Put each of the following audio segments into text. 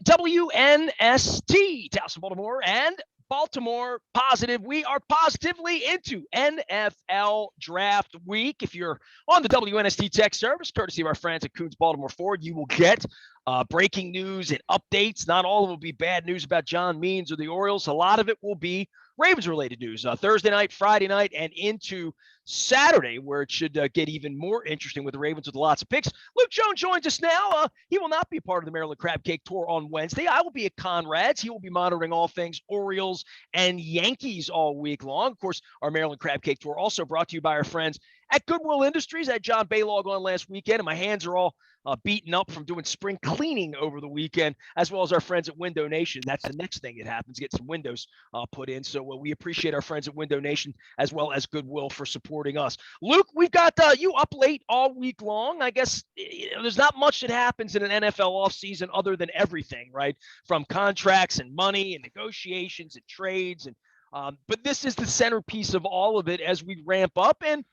WNST, Towson, Baltimore, and Baltimore Positive. We are positively into NFL Draft Week. If you're on the WNST Tech Service, courtesy of our friends at Coons Baltimore Ford, you will get breaking news and updates. Not all of it will be bad news about John Means or the Orioles. A lot of it will be Ravens-related news. Thursday night, Friday night, and into Saturday, where it should get even more interesting with the Ravens with lots of picks. Luke Jones joins us now. He will not be part of the Maryland Crab Cake Tour on Wednesday. I will be at Conrad's. He will be monitoring all things Orioles and Yankees all week long. Of course, our Maryland Crab Cake Tour also brought to you by our friends at Goodwill Industries. I had John Baylog on last weekend, and my hands are all beaten up from doing spring cleaning over the weekend, as well as our friends at Window Nation. That's the next thing that happens, get some windows put in. So we appreciate our friends at Window Nation as well as Goodwill for supporting us. Luke, we've got you up late all week long. I guess there's not much that happens in an NFL offseason other than everything, right? From contracts and money and negotiations and trades. But this is the centerpiece of all of it as we ramp up. And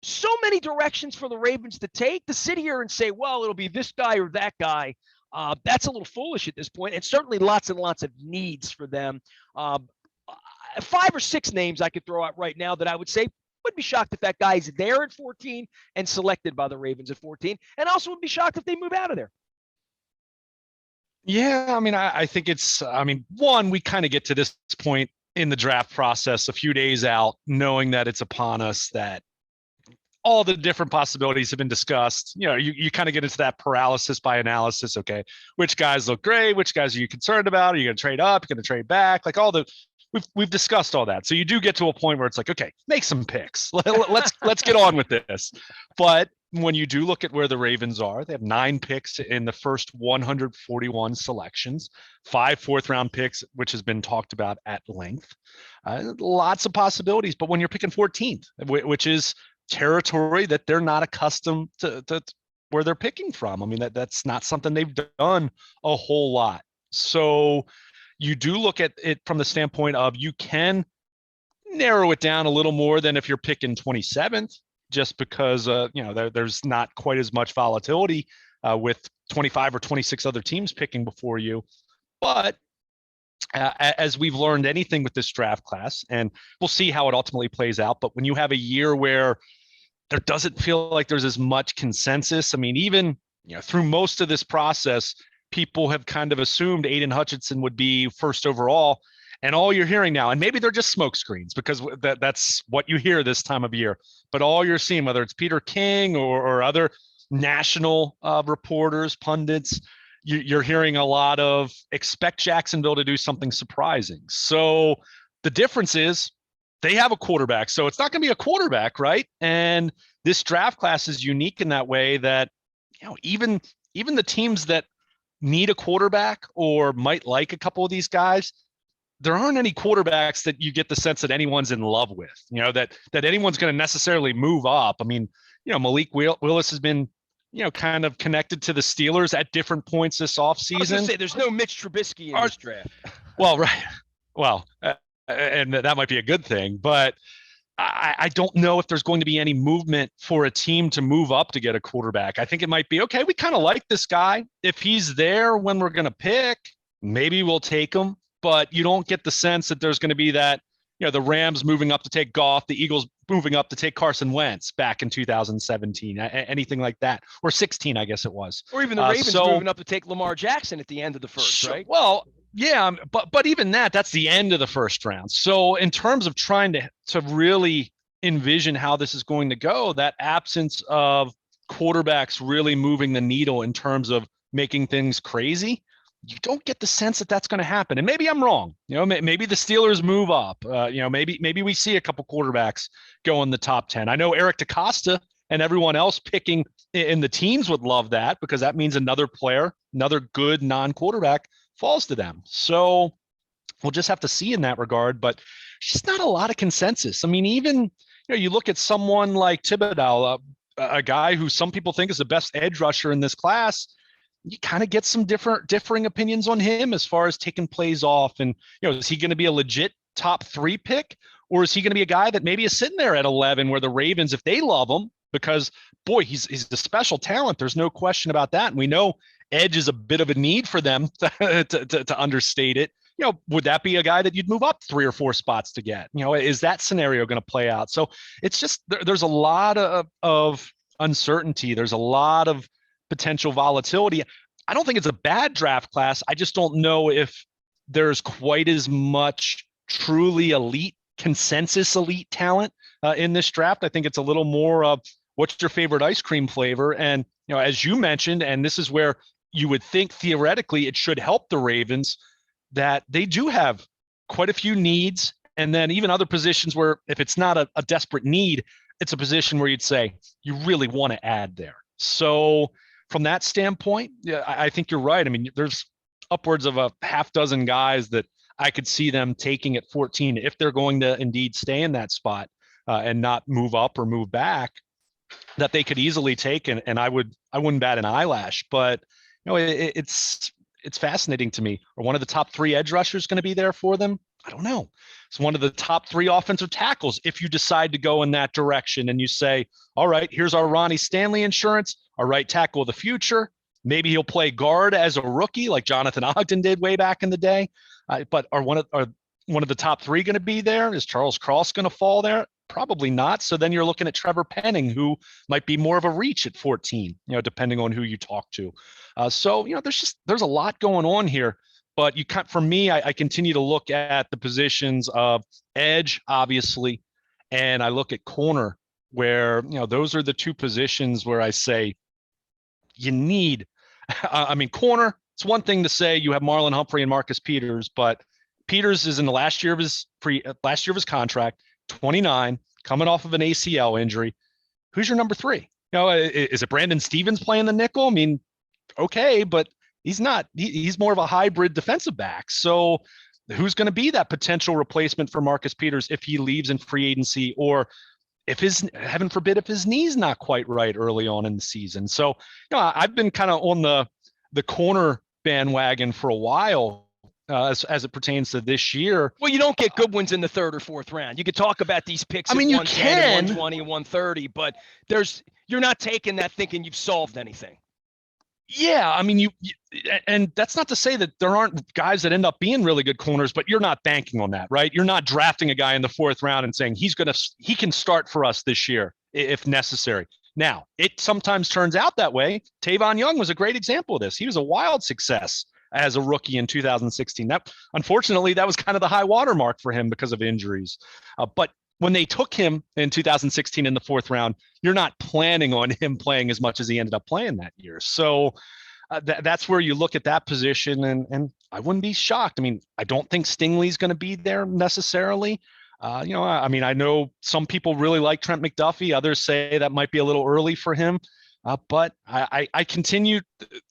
so many directions for the Ravens to take. To sit here and say, well, it'll be this guy or that guy, that's a little foolish at this point, and certainly lots and lots of needs for them. 5 or 6 names I could throw out right now that I would say would be shocked if that guy's there at 14 and selected by the Ravens at 14, and also would be shocked if they move out of there. Yeah, I mean, I think one, we kind of get to this point in the draft process a few days out, knowing that it's upon us, that all the different possibilities have been discussed. You know, you kind of get into that paralysis by analysis. Okay, which guys look great? Which guys are you concerned about? Are you going to trade up? You're going to trade back? Like we've discussed all that. So you do get to a point where it's like, okay, make some picks. Let's get on with this. But when you do look at where the Ravens are, they have 9 picks in the first 141 selections, 5 fourth-round picks, which has been talked about at length. Lots of possibilities. But when you're picking 14th, which is territory that they're not accustomed to where they're picking from. I mean, that's not something they've done a whole lot. So you do look at it from the standpoint of you can narrow it down a little more than if you're picking 27th, just because there's not quite as much volatility with 25 or 26 other teams picking before you. But as we've learned anything with this draft class, and we'll see how it ultimately plays out, but when you have a year where there doesn't feel like there's as much consensus, I mean, even through most of this process, people have kind of assumed Aiden Hutchinson would be first overall, and all you're hearing now, and maybe they're just smoke screens because that's what you hear this time of year, but all you're seeing, whether it's Peter King or other national reporters, pundits, you're hearing a lot of expect Jacksonville to do something surprising. So the difference is they have a quarterback. So it's not going to be a quarterback, right? And this draft class is unique in that way that, even the teams that need a quarterback or might like a couple of these guys, there aren't any quarterbacks that you get the sense that anyone's in love with, that anyone's going to necessarily move up. I mean, Malik Willis has been, kind of connected to the Steelers at different points this offseason. I was going to say, there's no Mitch Trubisky in this draft. Well, right. Well, and that might be a good thing, but I don't know if there's going to be any movement for a team to move up to get a quarterback. I think it might be, okay, we kind of like this guy. If he's there when we're going to pick, maybe we'll take him, but you don't get the sense that there's going to be that, the Rams moving up to take Goff, the Eagles moving up to take Carson Wentz back in 2017, anything like that, or 16, I guess it was. Or even the Ravens moving up to take Lamar Jackson at the end of the first, right? Well, yeah, but even that's the end of the first round. So in terms of trying to really envision how this is going to go, that absence of quarterbacks really moving the needle in terms of making things crazy, you don't get the sense that that's going to happen. And maybe I'm wrong. Maybe the Steelers move up. Maybe we see a couple quarterbacks go in the top 10. I know Eric DeCosta and everyone else picking in the teens would love that, because that means another player, another good non-quarterback falls to them. So we'll just have to see in that regard, but just not a lot of consensus. I mean, even, you look at someone like Thibodeau, a guy who some people think is the best edge rusher in this class, you kind of get some differing opinions on him as far as taking plays off. And, is he going to be a legit top 3 pick, or is he going to be a guy that maybe is sitting there at 11 where the Ravens, if they love him, because boy, he's a special talent. There's no question about that. And we know edge is a bit of a need for them to understate it. Would that be a guy that you'd move up 3 or 4 spots to get? Is that scenario going to play out? So it's just there's a lot of uncertainty. There's a lot of potential volatility. I don't think it's a bad draft class. I just don't know if there's quite as much truly elite, consensus elite talent in this draft. I think it's a little more of what's your favorite ice cream flavor? And, as you mentioned, and this is where you would think theoretically it should help the Ravens, that they do have quite a few needs. And then even other positions where if it's not a desperate need, it's a position where you'd say you really want to add there. So from that standpoint, yeah, I think you're right. I mean, there's upwards of a half dozen guys that I could see them taking at 14 if they're going to indeed stay in that spot and not move up or move back, that they could easily take. And I wouldn't bat an eyelash. But it's fascinating to me. Are one of the top 3 edge rushers going to be there for them? I don't know. It's one of the top 3 offensive tackles. If you decide to go in that direction and you say, all right, here's our Ronnie Stanley insurance, our right tackle of the future. Maybe he'll play guard as a rookie like Jonathan Ogden did way back in the day. But are one of the top 3 going to be there? Is Charles Cross going to fall there? Probably not. So then you're looking at Trevor Penning, who might be more of a reach at 14, depending on who you talk to. So there's a lot going on here. But for me, I continue to look at the positions of edge, obviously, and I look at corner, where those are the 2 positions where I say you need. I mean, corner. It's one thing to say you have Marlon Humphrey and Marcus Peters, but Peters is in the last year of his contract, 29, coming off of an ACL injury. Who's your number 3? Is it Brandon Stevens playing the nickel? I mean, okay, but he's not. He's more of a hybrid defensive back. So who's going to be that potential replacement for Marcus Peters if he leaves in free agency, or if heaven forbid, if his knee's not quite right early on in the season? So I've been kind of on the corner bandwagon for a while as it pertains to this year. Well, you don't get good ones in the 3rd or 4th round. You could talk about these picks. I mean, at you 110 can. and 120 and 130, but you're not taking that thinking you've solved anything. Yeah, I mean, and that's not to say that there aren't guys that end up being really good corners, but you're not banking on that, right? You're not drafting a guy in the 4th round and saying he can start for us this year if necessary. Now, it sometimes turns out that way. Tavon Young was a great example of this. He was a wild success as a rookie in 2016. Unfortunately, that was kind of the high watermark for him because of injuries. But when they took him in 2016 in the 4th round, you're not planning on him playing as much as he ended up playing that year. So that's where you look at that position, and I wouldn't be shocked. I mean, I don't think Stingley's going to be there necessarily. I mean, I know some people really like Trent McDuffie. Others say that might be a little early for him. But I continue.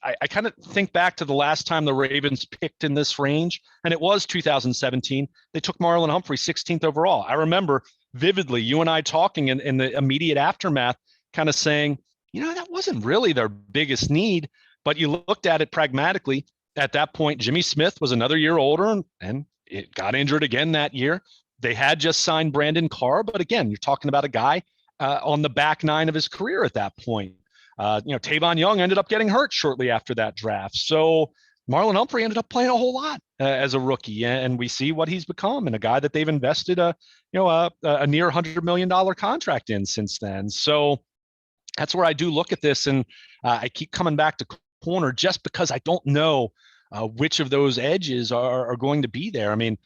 I kind of think back to the last time the Ravens picked in this range, and it was 2017. They took Marlon Humphrey 16th overall. I remember vividly you and I talking in the immediate aftermath, kind of saying, that wasn't really their biggest need. But you looked at it pragmatically. At that point, Jimmy Smith was another year older, and it got injured again that year. They had just signed Brandon Carr, but again, you're talking about a guy on the back 9 of his career at that point. Tavon Young ended up getting hurt shortly after that draft. So Marlon Humphrey ended up playing a whole lot as a rookie, and we see what he's become, and a guy that they've invested a near $100 million contract in since then. So that's where I do look at this, and I keep coming back to corner just because I don't know which of those edges are going to be there. I mean,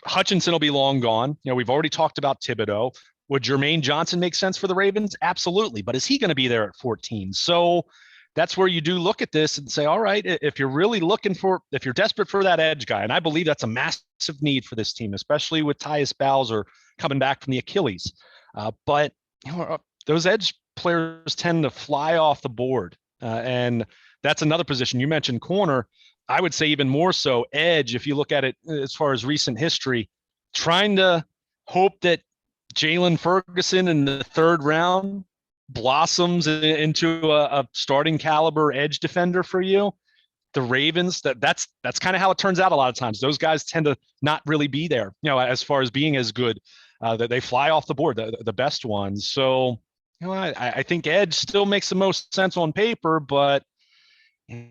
Hutchinson will be long gone. We've already talked about Thibodeau. Would Jermaine Johnson make sense for the Ravens? Absolutely. But is he going to be there at 14? So that's where you do look at this and say, all right, if you're really if you're desperate for that edge guy, and I believe that's a massive need for this team, especially with Tyus Bowser coming back from the Achilles. But those edge players tend to fly off the board. And that's another position. You mentioned corner. I would say even more so edge, if you look at it as far as recent history, trying to hope that Jalen Ferguson in the 3rd round blossoms into a starting caliber edge defender for you. The Ravens, that's kind of how it turns out a lot of times. Those guys tend to not really be there, as far as being as good, that they fly off the board, the best ones. So, I think edge still makes the most sense on paper, but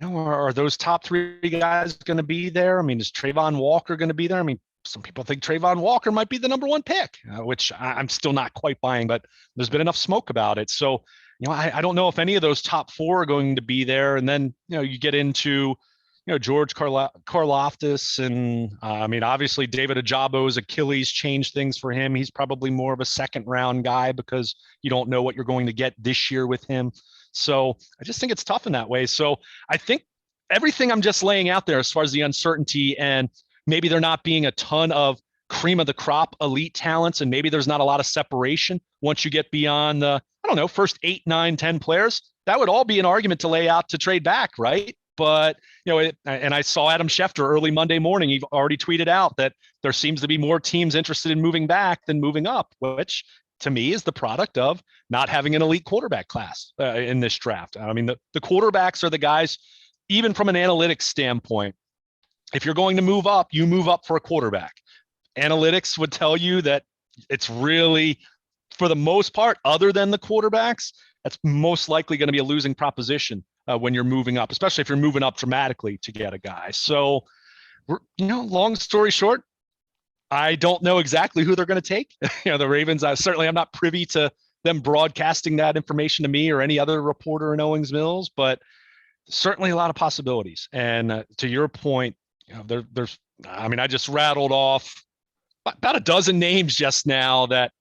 Are those top three guys going to be there? I mean, is Trayvon Walker going to be there? I mean, some people think Trayvon Walker might be the number one pick, which I'm still not quite buying, but there's been enough smoke about it. So, I don't know if any of those top four are going to be there. And then, you get into, George Karlaftis and I mean, obviously David Ajabo's Achilles changed things for him. He's probably more of a second round guy because you don't know what you're going to get this year with him. So I just think it's tough in that way. So I think everything I'm just laying out there as far as the uncertainty and maybe there not being a ton of cream of the crop elite talents and maybe there's not a lot of separation once you get beyond the, I don't know, first 8, 9, 10 players, that would all be an argument to lay out to trade back, right? But, and I saw Adam Schefter early Monday morning, he already tweeted out that there seems to be more teams interested in moving back than moving up, which to me is the product of not having an elite quarterback class in this draft. I mean, the quarterbacks are the guys, even from an analytics standpoint, if you're going to move up, you move up for a quarterback. Analytics would tell you that it's really, for the most part, other than the quarterbacks, that's most likely going to be a losing proposition when you're moving up, especially if you're moving up dramatically to get a guy. So, long story short, I don't know exactly who they're going to take. The Ravens, I'm not privy to them broadcasting that information to me or any other reporter in Owings Mills, but certainly a lot of possibilities. And to your point, there's, I just rattled off about a dozen names just now that,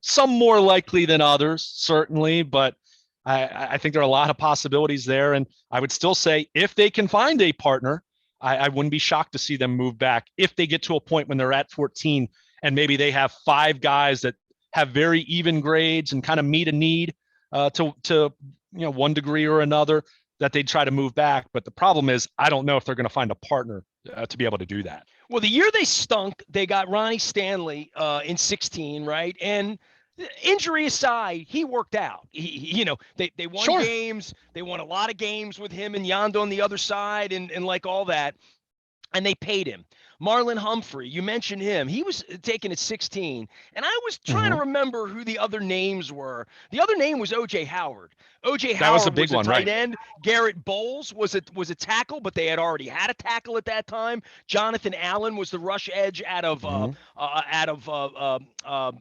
some more likely than others, certainly, but I think there are a lot of possibilities there. And I would still say if they can find a partner, I wouldn't be shocked to see them move back if they get to a point when they're at 14 and maybe they have 5 guys that have very even grades and kind of meet a need to one degree or another, that they'd try to move back. But the problem is, I don't know if they're going to find a partner to be able to do that. Well, the year they stunk, they got Ronnie Stanley in 16, right? And injury aside, he worked out. They won games. They won a lot of games with him and Yondo on the other side and like all that. And they paid him. Marlon Humphrey, you mentioned him. He was taken at 16. And I was trying to remember who the other names were. The other name was O.J. Howard. O.J. Howard was a big one, tight end. Garrett Bowles was a tackle, but they had already had a tackle at that time. Jonathan Allen was the rush edge out of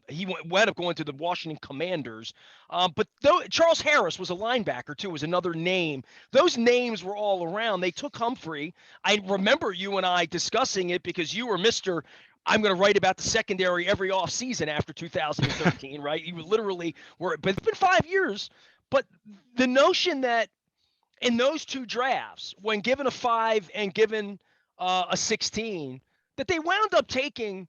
he went up going to the Washington Commanders. But Charles Harris was a linebacker too, was another name. Those names were all around. They took Humphrey. I remember you and I discussing it because you were Mr. I'm going to write about the secondary every offseason after 2013, right? You literally were, but it's been 5 years. But the notion that in those two drafts, when given a 5 and given a 16, that they wound up taking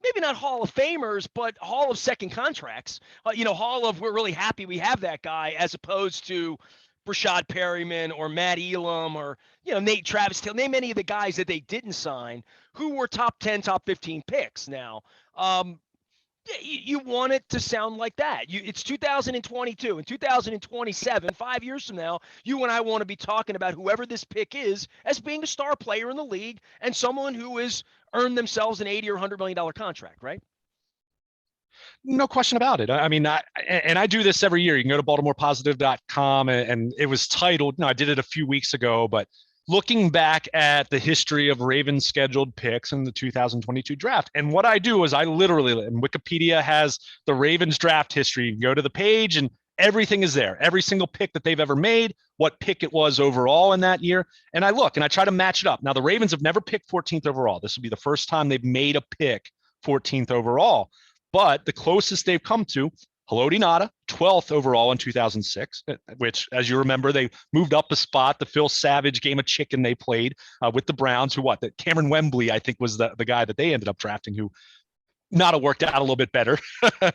maybe not Hall of Famers, but Hall of second contracts. Hall of we're really happy we have that guy, as opposed to Brashad Perryman or Matt Elam or Nate Travis Till. Name any of the guys that they didn't sign who were top 10, top 15 picks. Now, you want it to sound like that. It's 2022 and 2027, 5 years from now, you and I want to be talking about whoever this pick is as being a star player in the league and someone who has earned themselves an $80 or $100 million contract, right? No question about it. I do this every year. You can go to BaltimorePositive.com and it was titled, I did it a few weeks ago, but looking back at the history of Ravens scheduled picks in the 2022 draft. And what I do is I literally, and Wikipedia has the Ravens draft history. You go to the page and everything is there. Every single pick that they've ever made, what pick it was overall in that year. And I look and I try to match it up. Now, the Ravens have never picked 14th overall. This will be the first time they've made a pick 14th overall. But the closest they've come to, Haloti Ngata, 12th overall in 2006, which, as you remember, they moved up a spot. The Phil Savage game of chicken they played with the Browns, that Cameron Wembley, I think, was the guy that they ended up drafting, who Ngata worked out a little bit better,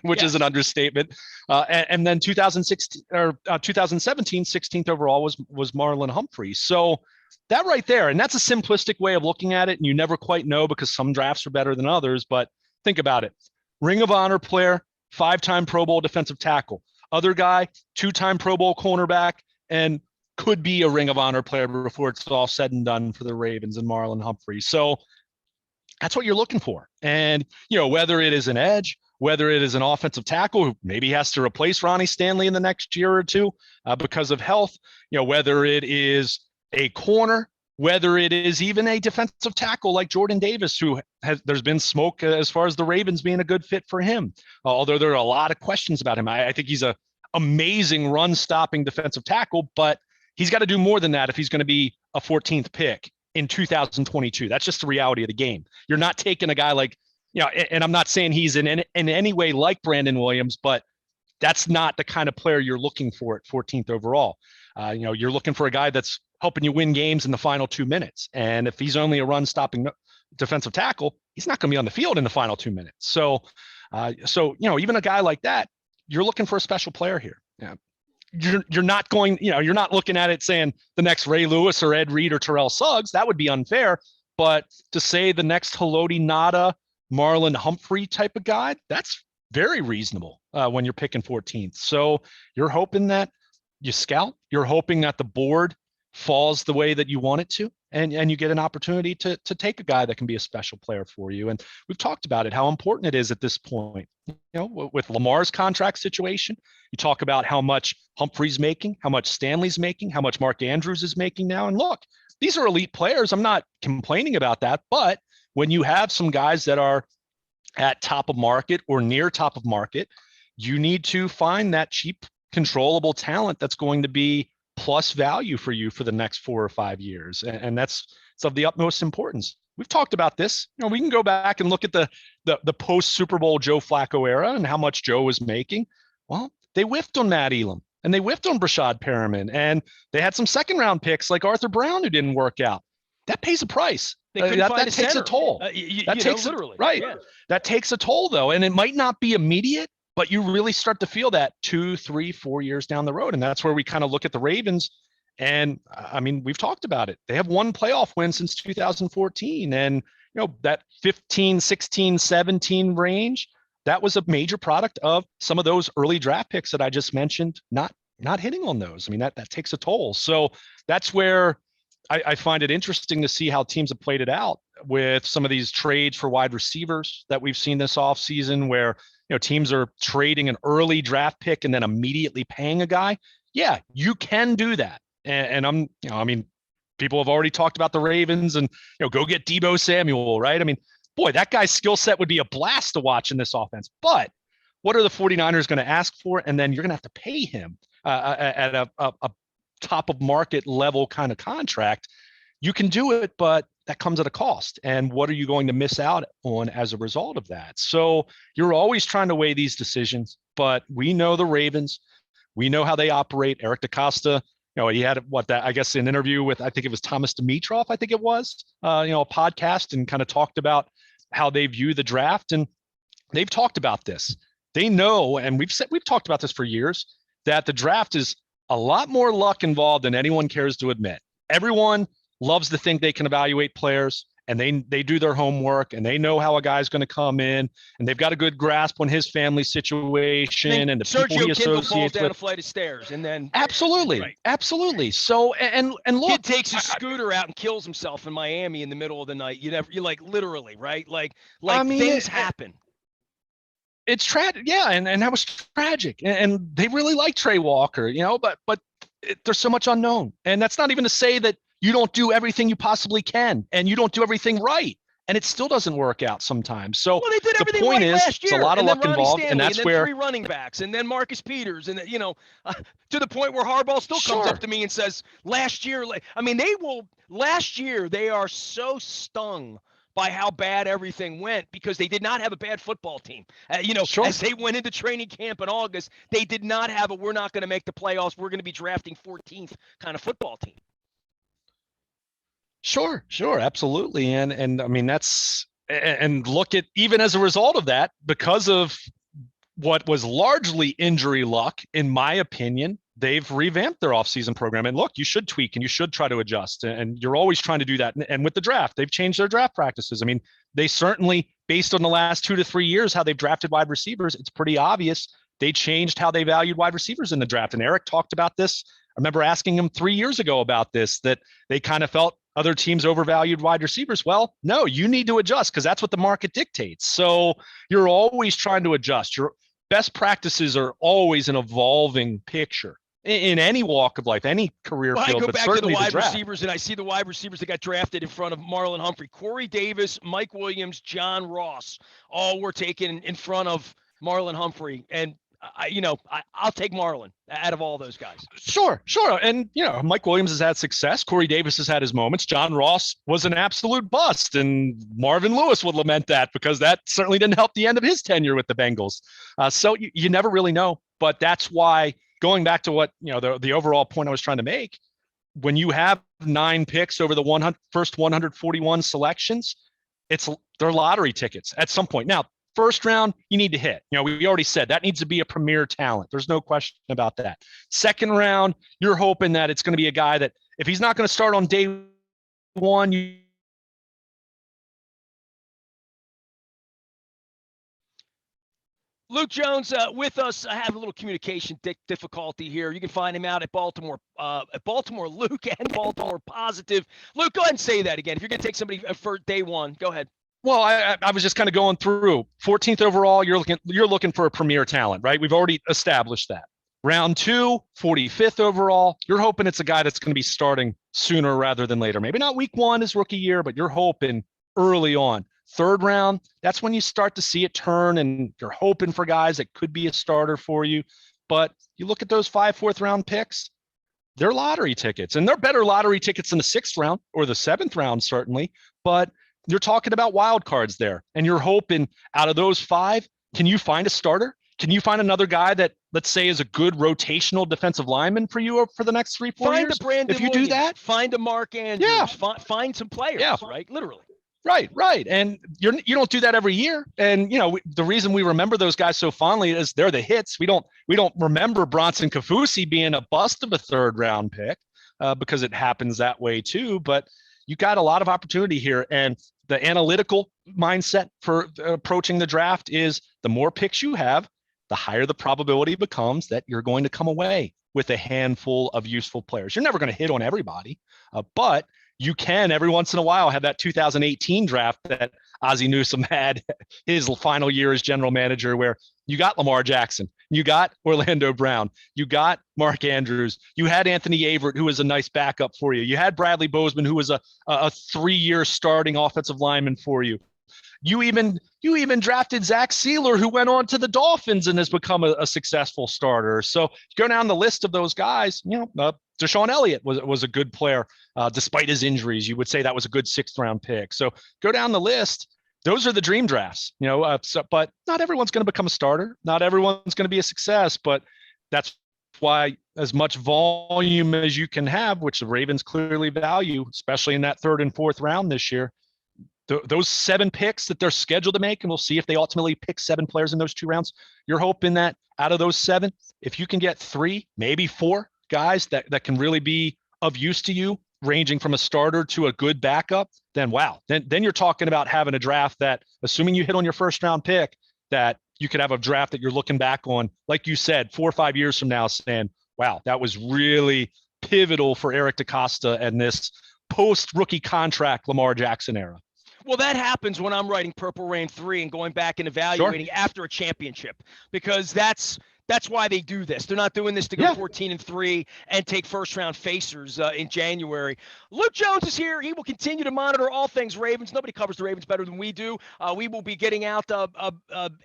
which is an understatement. And then 2016 or 2017, 16th overall was Marlon Humphrey. So that right there, and that's a simplistic way of looking at it, and you never quite know because some drafts are better than others. But think about it. Ring of Honor player, 5-time Pro Bowl defensive tackle. Other guy, 2-time Pro Bowl cornerback, and could be a Ring of Honor player before it's all said and done for the Ravens and Marlon Humphrey. So that's what you're looking for. And, whether it is an edge, whether it is an offensive tackle who maybe has to replace Ronnie Stanley in the next year or two because of health, whether it is a corner, whether it is even a defensive tackle like Jordan Davis, there's been smoke as far as the Ravens being a good fit for him. Although there are a lot of questions about him. I think he's a amazing run stopping defensive tackle, but he's got to do more than that if he's going to be a 14th pick in 2022. That's just the reality of the game. You're not taking a guy like, and I'm not saying he's in any way like Brandon Williams, but that's not the kind of player you're looking for at 14th overall. You're looking for a guy that's helping you win games in the final 2 minutes. And if he's only a run stopping defensive tackle, he's not going to be on the field in the final 2 minutes. So even a guy like that, you're looking for a special player here. Yeah. You're not going, you're not looking at it saying the next Ray Lewis or Ed Reed or Terrell Suggs. That would be unfair. But to say the next Haloti Ngata, Marlon Humphrey type of guy, that's very reasonable when you're picking 14th. So you're hoping that you scout, you're hoping that the board falls the way that you want it to, and you get an opportunity to take a guy that can be a special player for you. And we've talked about it, how important it is at this point. With Lamar's contract situation, you talk about how much Humphrey's making, how much Stanley's making, how much Mark Andrews is making now. And look, these are elite players. I'm not complaining about that. But when you have some guys that are at top of market or near top of market, you need to find that cheap, controllable talent that's going to be plus value for you for the next 4 or 5 years. And it's of the utmost importance. We've talked about this. We can go back and look at the post Super Bowl Joe Flacco era and how much Joe was making. Well, they whiffed on Matt Elam and they whiffed on Brashad Perriman, and they had some second round picks like Arthur Brown who didn't work out. That pays a price. That takes a toll. Literally. Right. Yeah. That takes a toll though. And it might not be immediate, but you really start to feel that 2, 3, 4 years down the road. And that's where we kind of look at the Ravens. And I mean, we've talked about it. They have one playoff win since 2014. And, that 15, 16, 17 range, that was a major product of some of those early draft picks that I just mentioned, not hitting on those. I mean, that takes a toll. So that's where I find it interesting to see how teams have played it out with some of these trades for wide receivers that we've seen this offseason, where teams are trading an early draft pick and then immediately paying a guy. Yeah, you can do that. And people have already talked about the Ravens and, go get Deebo Samuel, right? I mean, boy, that guy's skill set would be a blast to watch in this offense. But what are the 49ers going to ask for? And then you're going to have to pay him at a top of market level kind of contract. You can do it, but that comes at a cost. And what are you going to miss out on as a result of that? So you're always trying to weigh these decisions, but we know the Ravens, we know how they operate. Eric DaCosta, he had an interview with, I think it was Thomas Dimitroff, I think it was, a podcast, and kind of talked about how they view the draft. And they've talked about this. They know, and we've talked about this for years, that the draft is a lot more luck involved than anyone cares to admit. Everyone loves to think they can evaluate players, and they do their homework, and they know how a guy's going to come in, and they've got a good grasp on his family situation and the people he associates falls down with. a flight of stairs, and then Absolutely, right. Absolutely. So and look, kid takes his scooter out and kills himself in Miami in the middle of the night. You're like literally, right? Things happen. It's tragic, yeah, and that was tragic, and they really like Trey Walker, but there's so much unknown, and that's not even to say that you don't do everything you possibly can, and you don't do everything right, and it still doesn't work out sometimes. So they did everything the point right is, last year. It's a lot of luck Ronnie involved, Stanley, and that's then where 3 running backs, and then Marcus Peters, and to the point where Harbaugh still comes up to me and says, "Last year, last year they are so stung by how bad everything went because they did not have a bad football team. As they went into training camp in August, they did not have we're not going to make the playoffs, we're going to be drafting 14th kind of football team." Sure, absolutely. And I mean, and look at, even as a result of that, because of what was largely injury luck, in my opinion, they've revamped their offseason program. And look, you should tweak and you should try to adjust. And you're always trying to do that. And with the draft, they've changed their draft practices. I mean, they certainly, based on the last 2 to 3 years, how they've drafted wide receivers, it's pretty obvious they changed how they valued wide receivers in the draft. And Eric talked about this. I remember asking him 3 years ago about this, that they kind of felt other teams overvalued wide receivers. Well, no, you need to adjust because that's what the market dictates. So you're always trying to adjust. Your best practices are always an evolving picture. in any walk of life, any career Well, I field, go but back to the certainly the wide draft. receivers, and I see the wide receivers that got drafted in front of Marlon Humphrey. Corey Davis, Mike Williams, John Ross, all were taken in front of Marlon Humphrey. And, I'll take Marlon out of all those guys. Sure. And, Mike Williams has had success. Corey Davis has had his moments. John Ross was an absolute bust. And Marvin Lewis would lament that because that certainly didn't help the end of his tenure with the Bengals. So you never really know. But that's why, going back to what, the overall point I was trying to make, when you have 9 picks over the first 141 selections, they're lottery tickets at some point. Now, first round, you need to hit. We already said that needs to be a premier talent. There's no question about that. Second round, you're hoping that it's going to be a guy that if he's not going to start on day one, Luke Jones with us. I have a little communication difficulty here. You can find him out at Baltimore Luke and Baltimore Positive. Luke, go ahead and say that again. If you're going to take somebody for day one, go ahead. Well, I was just kind of going through 14th overall. You're looking for a premier talent, right? We've already established that. Round 2, 45th overall. You're hoping it's a guy that's going to be starting sooner rather than later. Maybe not week 1 his rookie year, but you're hoping early on. Third round, that's when you start to see it turn, and you're hoping for guys that could be a starter for you. But you look at those 5 4th-round picks, they're lottery tickets, and they're better lottery tickets in the 6th round or the 7th round, certainly. But you're talking about wild cards there, and you're hoping out of those 5, can you find a starter? Can you find another guy that, let's say, is a good rotational defensive lineman for you for the next 3-4 years? Find a Brandon if you Williams, do that, find a Mark Andrews, yeah. Find some players, right? Literally. Right. And you don't do that every year. And, the reason we remember those guys so fondly is they're the hits. We don't remember Bronson Kafusi being a bust of a 3rd round pick because it happens that way too. But you got a lot of opportunity here. And the analytical mindset for approaching the draft is the more picks you have, the higher the probability becomes that you're going to come away with a handful of useful players. You're never going to hit on everybody, but you can every once in a while have that 2018 draft that Ozzie Newsome had his final year as general manager, where you got Lamar Jackson, you got Orlando Brown, you got Mark Andrews, you had Anthony Averett, who was a nice backup for you. You had Bradley Bozeman, who was a 3-year starting offensive lineman for you. You even drafted Zach Sealer, who went on to the Dolphins and has become a successful starter. So go down the list of those guys. Deshaun Elliott was a good player despite his injuries. You would say that was a good 6th round pick. So go down the list. Those are the dream drafts, but not everyone's going to become a starter. Not everyone's going to be a success, but that's why as much volume as you can have, which the Ravens clearly value, especially in that 3rd and 4th round this year, those 7 picks that they're scheduled to make, and we'll see if they ultimately pick 7 players in those 2 rounds. You're hoping that out of those 7, if you can get 3, maybe 4 guys that can really be of use to you, ranging from a starter to a good backup, then wow. Then you're talking about having a draft that, assuming you hit on your 1st round pick, that you could have a draft that you're looking back on, like you said, 4 or 5 years from now, saying, wow, that was really pivotal for Eric DeCosta and this post-rookie contract Lamar Jackson era. Well, that happens when I'm writing Purple Rain 3 and going back and evaluating after a championship, because that's why they do this. They're not doing this to go 14-3 and take 1st-round facers in January. Luke Jones is here. He will continue to monitor all things Ravens. Nobody covers the Ravens better than we do. We will be getting out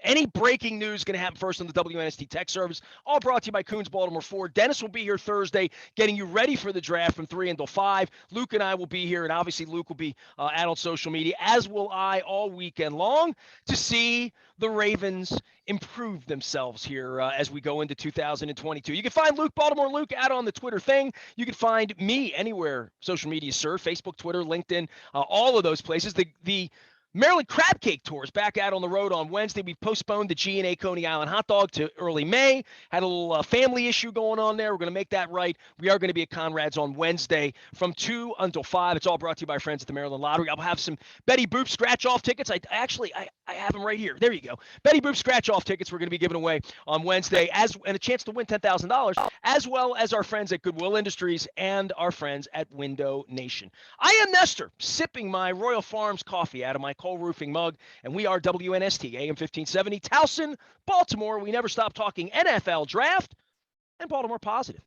any breaking news going to happen first on the WNST Tech Service. All brought to you by Coons Baltimore Ford. Dennis will be here Thursday getting you ready for the draft from 3 until 5. Luke and I will be here, and obviously Luke will be out on social media, as will I, all weekend long to see the Ravens improve themselves here as we go into 2022. You can find Luke Baltimore Luke out on the Twitter thing. You can find me anywhere social media serve, Facebook, Twitter, LinkedIn, all of those places. The Maryland Crab Cake Tour is back out on the road on Wednesday. We postponed the G&A Coney Island hot dog to early May. Had a little family issue going on there. We're going to make that right. We are going to be at Conrad's on Wednesday from 2 until 5. It's all brought to you by our friends at the Maryland Lottery. I'll have some Betty Boop scratch-off tickets. I have them right here. There you go. Betty Boop scratch-off tickets we're going to be giving away on Wednesday, and a chance to win $10,000, as well as our friends at Goodwill Industries and our friends at Window Nation. I am Nestor, sipping my Royal Farms coffee out of my Cole Roofing mug, and we are WNST, AM 1570, Towson, Baltimore. We never stop talking NFL draft and Baltimore Positive.